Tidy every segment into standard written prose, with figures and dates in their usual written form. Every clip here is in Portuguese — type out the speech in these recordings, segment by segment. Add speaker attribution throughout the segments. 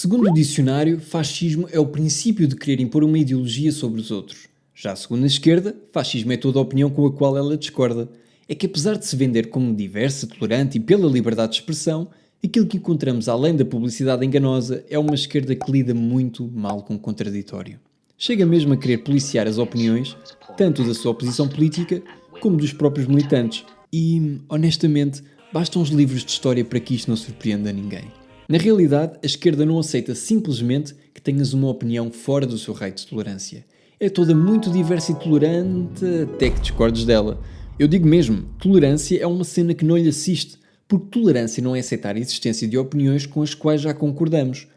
Speaker 1: Segundo o dicionário, fascismo é o princípio de querer impor uma ideologia sobre os outros. Já segundo a esquerda, fascismo é toda a opinião com a qual ela discorda. É que apesar de se vender como diversa, tolerante e pela liberdade de expressão, aquilo que encontramos além da publicidade enganosa é uma esquerda que lida muito mal com o contraditório. Chega mesmo a querer policiar as opiniões, tanto da sua oposição política como dos próprios militantes. E, honestamente, bastam os livros de história para que isto não surpreenda ninguém. Na realidade, a esquerda não aceita simplesmente que tenhas uma opinião fora do seu raio de tolerância. É toda muito diversa e tolerante, até que discordes dela. Eu digo mesmo, tolerância é uma cena que não lhe assiste, porque tolerância não é aceitar a existência de opiniões com as quais já concordamos.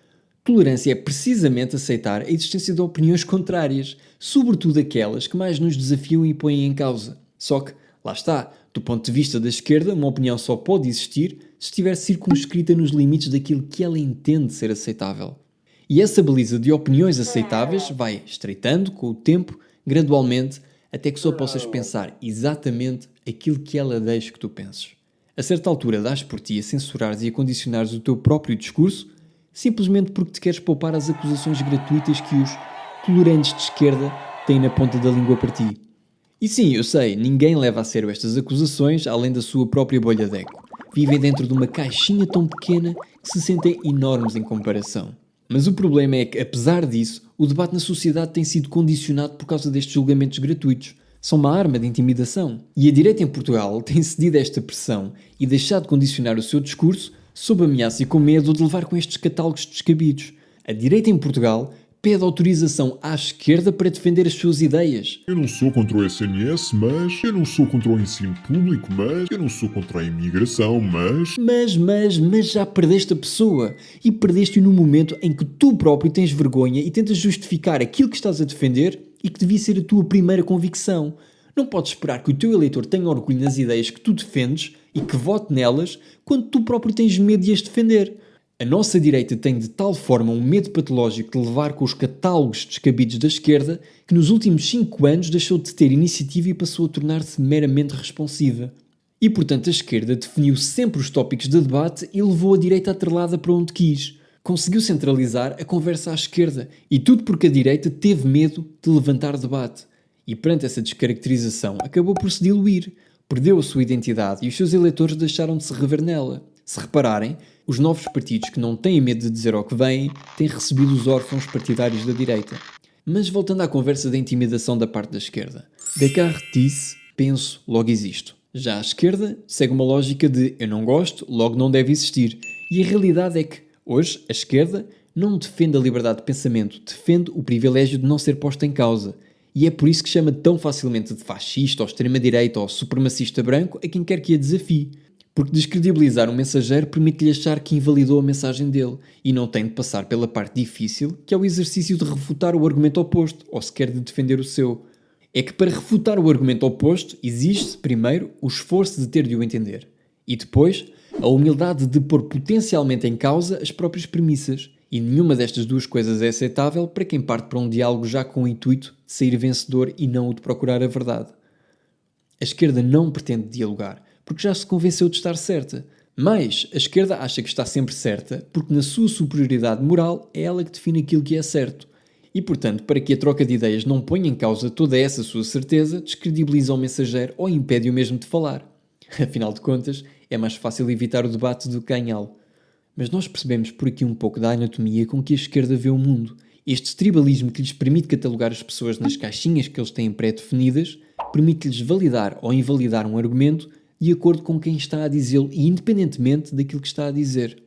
Speaker 1: Tolerância é precisamente aceitar a existência de opiniões contrárias, sobretudo aquelas que mais nos desafiam e põem em causa. Só que, lá está, do ponto de vista da esquerda, uma opinião só pode existir se estiver circunscrita nos limites daquilo que ela entende ser aceitável. E essa baliza de opiniões aceitáveis vai estreitando com o tempo, gradualmente, até que só possas pensar exatamente aquilo que ela deixa que tu penses. A certa altura dás por ti a censurares e a condicionares o teu próprio discurso, simplesmente porque te queres poupar as acusações gratuitas que os tolerantes de esquerda têm na ponta da língua para ti. E sim, eu sei, ninguém leva a sério estas acusações além da sua própria bolha de eco. Vivem dentro de uma caixinha tão pequena que se sentem enormes em comparação. Mas o problema é que, apesar disso, o debate na sociedade tem sido condicionado por causa destes julgamentos gratuitos. São uma arma de intimidação. E a direita em Portugal tem cedido a esta pressão e deixado de condicionar o seu discurso sob ameaça e com medo de levar com estes catálogos descabidos. A direita em Portugal pede autorização à esquerda para defender as suas ideias.
Speaker 2: Eu não sou contra o SNS, mas... Eu não sou contra o ensino público, mas... Eu não sou contra a imigração, mas...
Speaker 1: Mas já perdeste a pessoa. E perdeste-o no momento em que tu próprio tens vergonha e tentas justificar aquilo que estás a defender e que devia ser a tua primeira convicção. Não podes esperar que o teu eleitor tenha orgulho nas ideias que tu defendes e que vote nelas quando tu próprio tens medo de as defender. A nossa direita tem de tal forma um medo patológico de levar com os catálogos descabidos da esquerda que nos últimos 5 anos deixou de ter iniciativa e passou a tornar-se meramente responsiva. E portanto a esquerda definiu sempre os tópicos de debate e levou a direita atrelada para onde quis. Conseguiu centralizar a conversa à esquerda e tudo porque a direita teve medo de levantar debate. E perante essa descaracterização acabou por se diluir, perdeu a sua identidade e os seus eleitores deixaram de se rever nela. Se repararem, os novos partidos que não têm medo de dizer ao que vêm têm recebido os órfãos partidários da direita. Mas voltando à conversa da intimidação da parte da esquerda. Descartes disse, penso, logo existo. Já a esquerda segue uma lógica de eu não gosto, logo não deve existir. E a realidade é que, hoje, a esquerda não defende a liberdade de pensamento, defende o privilégio de não ser posta em causa. E é por isso que chama tão facilmente de fascista ou extrema-direita ou supremacista branco a quem quer que a desafie. Porque descredibilizar um mensageiro permite-lhe achar que invalidou a mensagem dele e não tem de passar pela parte difícil, que é o exercício de refutar o argumento oposto, ou sequer de defender o seu. É que para refutar o argumento oposto existe, primeiro, o esforço de ter de o entender. E depois, a humildade de pôr potencialmente em causa as próprias premissas. E nenhuma destas duas coisas é aceitável para quem parte para um diálogo já com o intuito de sair vencedor e não o de procurar a verdade. A esquerda não pretende dialogar, porque já se convenceu de estar certa. Mas a esquerda acha que está sempre certa, porque na sua superioridade moral é ela que define aquilo que é certo. E, portanto, para que a troca de ideias não ponha em causa toda essa sua certeza, descredibiliza o mensageiro ou impede-o mesmo de falar. Afinal de contas, é mais fácil evitar o debate do que ganhá-lo. Mas nós percebemos por aqui um pouco da anatomia com que a esquerda vê o mundo. Este tribalismo que lhes permite catalogar as pessoas nas caixinhas que eles têm pré-definidas, permite-lhes validar ou invalidar um argumento de acordo com quem está a dizê-lo e independentemente daquilo que está a dizer.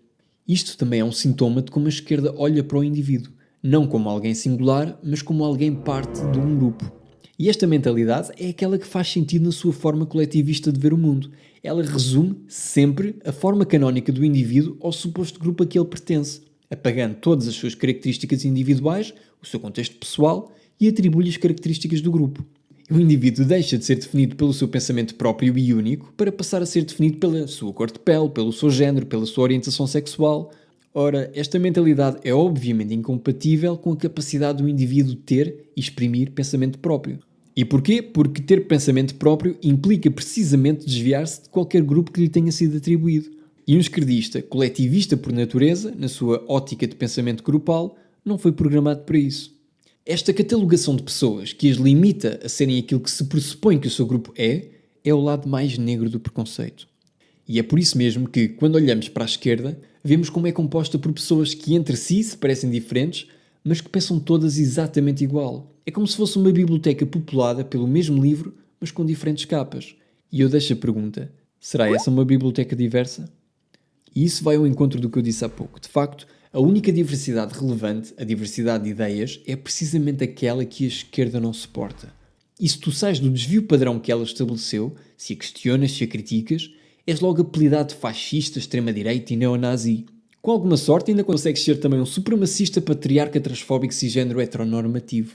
Speaker 1: Isto também é um sintoma de como a esquerda olha para o indivíduo, não como alguém singular, mas como alguém parte de um grupo. E esta mentalidade é aquela que faz sentido na sua forma coletivista de ver o mundo. Ela resume sempre a forma canónica do indivíduo ao suposto grupo a que ele pertence, apagando todas as suas características individuais, o seu contexto pessoal e atribui-lhe as características do grupo. O indivíduo deixa de ser definido pelo seu pensamento próprio e único para passar a ser definido pela sua cor de pele, pelo seu género, pela sua orientação sexual. Ora, esta mentalidade é obviamente incompatível com a capacidade do indivíduo ter e exprimir pensamento próprio. E porquê? Porque ter pensamento próprio implica precisamente desviar-se de qualquer grupo que lhe tenha sido atribuído. E um esquerdista, coletivista por natureza, na sua ótica de pensamento grupal, não foi programado para isso. Esta catalogação de pessoas que as limita a serem aquilo que se pressupõe que o seu grupo é o lado mais negro do preconceito. E é por isso mesmo que, quando olhamos para a esquerda, vemos como é composta por pessoas que entre si se parecem diferentes, mas que pensam todas exatamente igual. É como se fosse uma biblioteca populada pelo mesmo livro, mas com diferentes capas. E eu deixo a pergunta, será essa uma biblioteca diversa? E isso vai ao encontro do que eu disse há pouco. De facto, a única diversidade relevante, a diversidade de ideias, é precisamente aquela que a esquerda não suporta. E se tu sais do desvio padrão que ela estabeleceu, se a questionas, se a criticas, és logo apelidado de fascista, extrema-direita e neonazi. Com alguma sorte ainda consegues ser também um supremacista patriarca transfóbico cisgênero heteronormativo.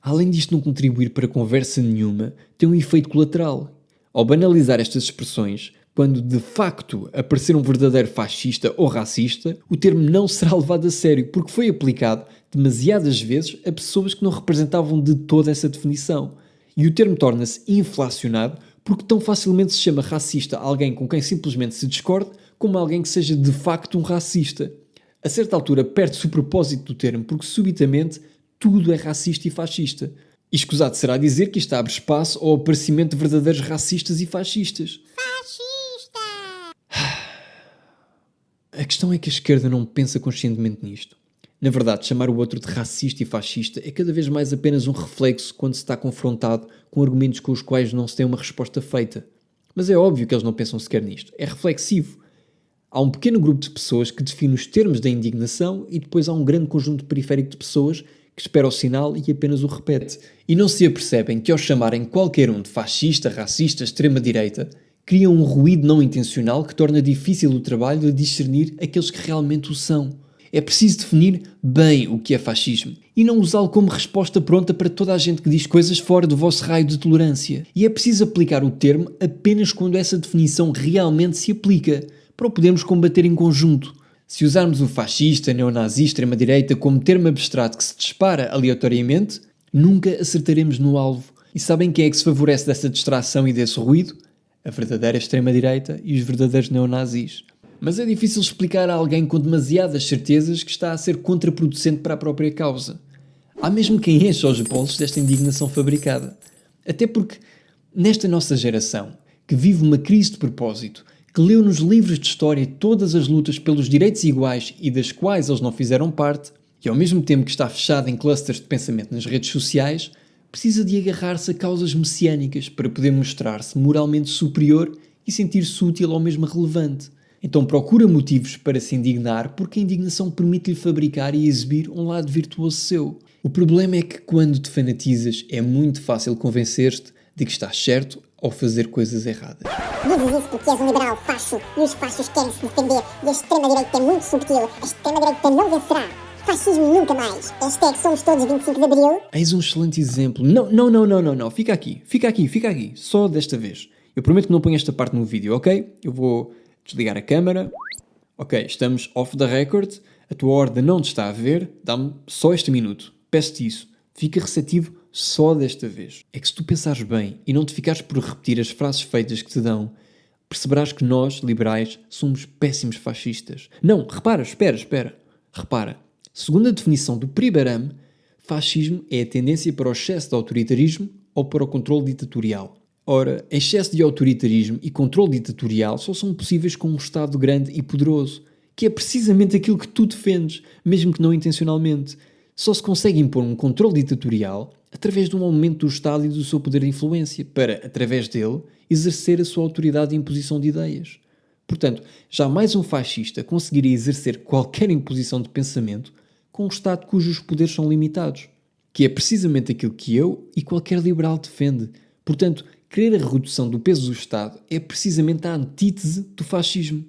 Speaker 1: Além disto não contribuir para conversa nenhuma, tem um efeito colateral. Ao banalizar estas expressões, quando de facto aparecer um verdadeiro fascista ou racista, o termo não será levado a sério, porque foi aplicado demasiadas vezes a pessoas que não representavam de toda essa definição. E o termo torna-se inflacionado porque tão facilmente se chama racista a alguém com quem simplesmente se discorde, como alguém que seja de facto um racista. A certa altura perde-se o propósito do termo, porque subitamente tudo é racista e fascista. E escusado será dizer que isto abre espaço ao aparecimento de verdadeiros racistas e fascistas. A questão é que a esquerda não pensa conscientemente nisto. Na verdade, chamar o outro de racista e fascista é cada vez mais apenas um reflexo quando se está confrontado com argumentos com os quais não se tem uma resposta feita. Mas é óbvio que eles não pensam sequer nisto. É reflexivo. Há um pequeno grupo de pessoas que define os termos da indignação e depois há um grande conjunto periférico de pessoas que espera o sinal e apenas o repete. E não se apercebem que ao chamarem qualquer um de fascista, racista, extrema-direita, criam um ruído não intencional que torna difícil o trabalho de discernir aqueles que realmente o são. É preciso definir bem o que é fascismo e não usá-lo como resposta pronta para toda a gente que diz coisas fora do vosso raio de tolerância. E é preciso aplicar o termo apenas quando essa definição realmente se aplica, para o podermos combater em conjunto. Se usarmos o fascista, neonazi, extrema-direita como termo abstrato que se dispara aleatoriamente, nunca acertaremos no alvo. E sabem quem é que se favorece dessa distração e desse ruído? A verdadeira extrema-direita e os verdadeiros neonazis. Mas é difícil explicar a alguém com demasiadas certezas que está a ser contraproducente para a própria causa. Há mesmo quem enche os bolsos desta indignação fabricada. Até porque, nesta nossa geração, que vive uma crise de propósito, que leu nos livros de história todas as lutas pelos direitos iguais e das quais eles não fizeram parte, e ao mesmo tempo que está fechado em clusters de pensamento nas redes sociais, precisa de agarrar-se a causas messiânicas para poder mostrar-se moralmente superior e sentir-se útil ou mesmo relevante. Então procura motivos para se indignar porque a indignação permite-lhe fabricar e exibir um lado virtuoso seu. O problema é que quando te fanatizas é muito fácil convencer-te de que estás certo ao fazer coisas erradas.
Speaker 3: Dizes isso porque és um liberal facho e os fachos querem se defender e a extrema-direita é muito subtil. A extrema-direita não vencerá. Fascismo nunca mais. Hashtag somos todos 25 de Abril.
Speaker 1: Eis um excelente exemplo. Não. Fica aqui. Só desta vez. Eu prometo que não ponho esta parte no vídeo, ok? Eu vou desligar a câmera. Ok, estamos off the record. A tua ordem não te está a ver. Dá-me só este minuto. Peço-te isso. Fica receptivo só desta vez. É que se tu pensares bem e não te ficares por repetir as frases feitas que te dão, perceberás que nós, liberais, somos péssimos fascistas. Não, espera. Repara. Segundo a definição do Pribaram, fascismo é a tendência para o excesso de autoritarismo ou para o controle ditatorial. Ora, excesso de autoritarismo e controle ditatorial só são possíveis com um Estado grande e poderoso, que é precisamente aquilo que tu defendes, mesmo que não intencionalmente. Só se consegue impor um controle ditatorial através de um aumento do Estado e do seu poder de influência, para, através dele, exercer a sua autoridade de imposição de ideias. Portanto, jamais um fascista conseguiria exercer qualquer imposição de pensamento com um Estado cujos poderes são limitados, que é precisamente aquilo que eu e qualquer liberal defende. Portanto, querer a redução do peso do Estado é precisamente a antítese do fascismo.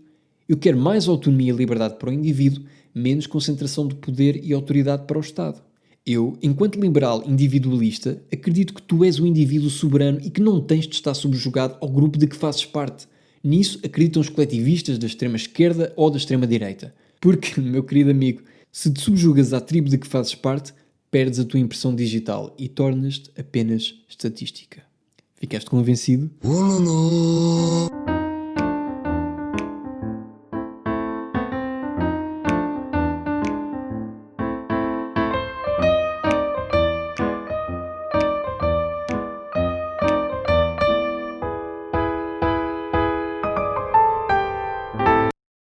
Speaker 1: Eu quero mais autonomia e liberdade para o indivíduo, menos concentração de poder e autoridade para o Estado. Eu, enquanto liberal individualista, acredito que tu és um indivíduo soberano e que não tens de estar subjugado ao grupo de que fazes parte. Nisso acreditam os coletivistas da extrema-esquerda ou da extrema-direita. Porque, meu querido amigo, se te subjugas à tribo de que fazes parte, perdes a tua impressão digital e tornas-te apenas estatística. Ficaste convencido?